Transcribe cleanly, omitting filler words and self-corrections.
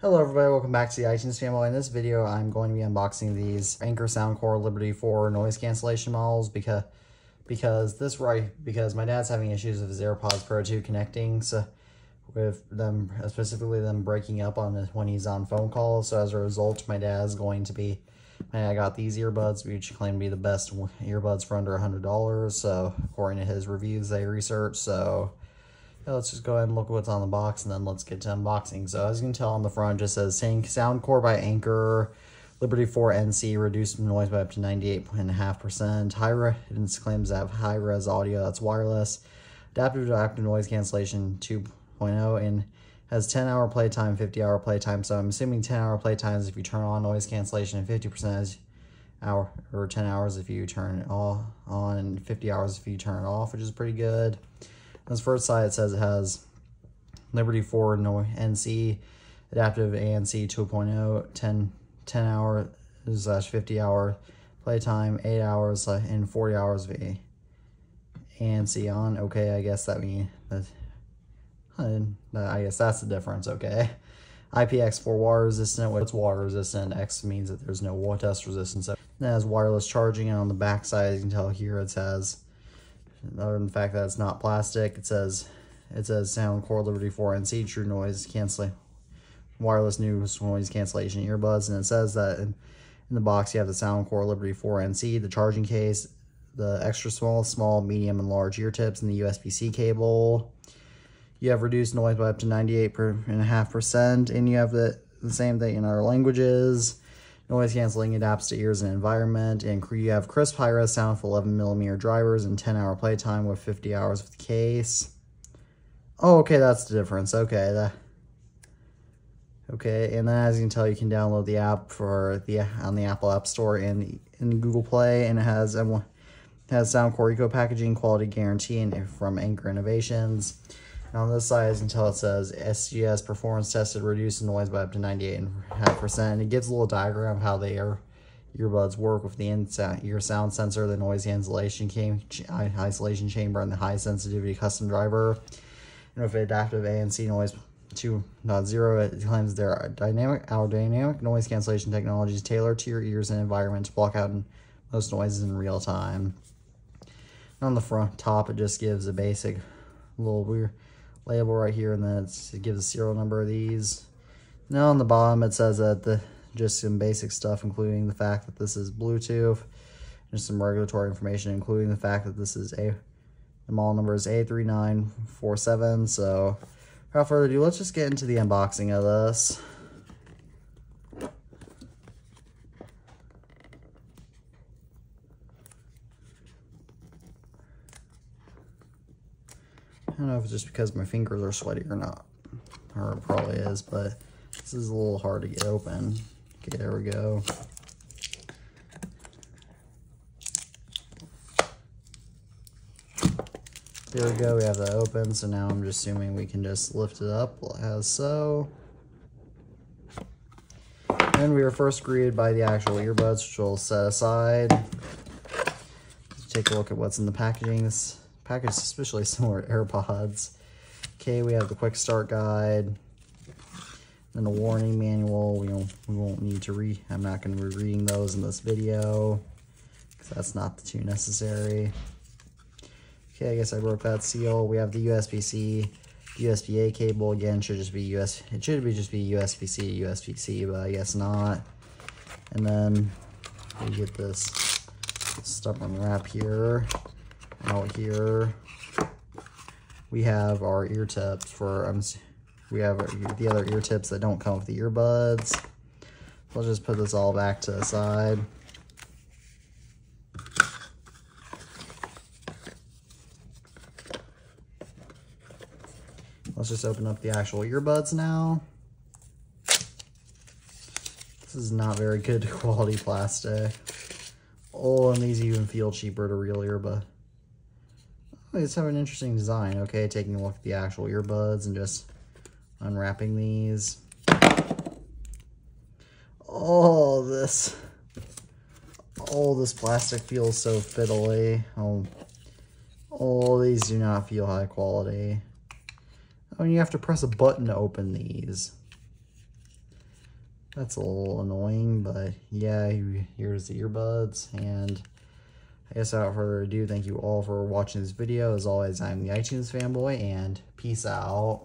Hello everybody, welcome back to the iTunes family. In this video, I'm going to be unboxing these Anker Soundcore Liberty 4 noise cancellation models because my dad's having issues with his AirPods Pro 2 connecting, so with them, specifically them breaking up on when he's on phone calls. So as a result, my dad got these earbuds, which claim to be the best earbuds for under $100. So according to his reviews they researched, so let's just go ahead and look at what's on the box, and then let's get to unboxing. So as you can tell on the front, it just says Soundcore by Anker, Liberty 4 NC, reduced noise by up to 98.5%. It claims to have high-res audio that's wireless, adaptive to active noise cancellation 2.0, and has 10-hour playtime, 50-hour playtime. So I'm assuming 10-hour playtime is if you turn on noise cancellation, and 50% is 10 hours if you turn it all on, and 50 hours if you turn it off, which is pretty good. On this first side, it says it has Liberty 4 NC, adaptive ANC 2.0, 10-hour / 50-hour playtime, 8 hours and 40 hours of ANC on. Okay, I guess that means I guess that's the difference. Okay, IPX4 water resistant. What's water resistant? X means that there's no dust resistance. So it has wireless charging, and on the back side, as you can tell here, it says, other than the fact that it's not plastic, it says Soundcore Liberty 4 NC True Noise Canceling Wireless Noise Cancellation Earbuds, and it says that in the box you have the Soundcore Liberty 4 NC, the charging case, the extra small, medium, and large ear tips, and the USB-C cable. You have reduced noise by up to 98.5%, and you have the same thing in other languages. Noise canceling adapts to ears and environment, and you have crisp high-res sound for 11mm drivers and 10-hour playtime with 50 hours with the case. Oh, okay, that's the difference. Okay, and then as you can tell, you can download the app on the Apple App Store and in Google Play, and it has Soundcore Eco Packaging Quality Guarantee and from Anker Innovations. And on this side, as you can tell, it says SGS performance tested, reduced noise by up to 98.5%. And it gives a little diagram of how the earbuds work with the ear sound sensor, the noise cancellation isolation chamber, and the high sensitivity custom driver. And with adaptive ANC noise 2.0, it claims our dynamic noise cancellation technology is tailored to your ears and environment to block out most noises in real time. And on the front top, it just gives a basic little weird label right here, and then it gives a serial number of these. Now on the bottom, it says that just some basic stuff, including the fact that this is Bluetooth, just some regulatory information, including the fact that this is the model number is A3947. So without further ado, let's just get into the unboxing of this. I don't know if it's just because my fingers are sweaty or not, or it probably is, but this is a little hard to get open. Okay, there we go. There we go, we have that open, so now I'm just assuming we can just lift it up as so. And we were first greeted by the actual earbuds, which we'll set aside. Let's take a look at what's in the packaging. This package is especially similar to AirPods. Okay, we have the quick start guide, then a warning manual. We won't need to read. I'm not going to be reading those in this video because that's not too necessary. Okay, I guess I broke that seal. We have the USB-C, USB-A cable. Again, it should just be USB-C, USB-C, but I guess not. And then we get this stubborn wrap here. Out here, we have our ear tips we have the other ear tips that don't come with the earbuds. So I'll just put this all back to the side. Let's just open up the actual earbuds now. This is not very good quality plastic. Oh, and these even feel cheaper to real earbud. These have an interesting design. Okay, taking a look at the actual earbuds and just unwrapping these. Oh, this plastic feels so fiddly. Oh, these do not feel high quality. Oh, and you have to press a button to open these. That's a little annoying, but yeah, here's the earbuds. And I guess without further ado, thank you all for watching this video. As always, I'm the iTunes fanboy, and peace out.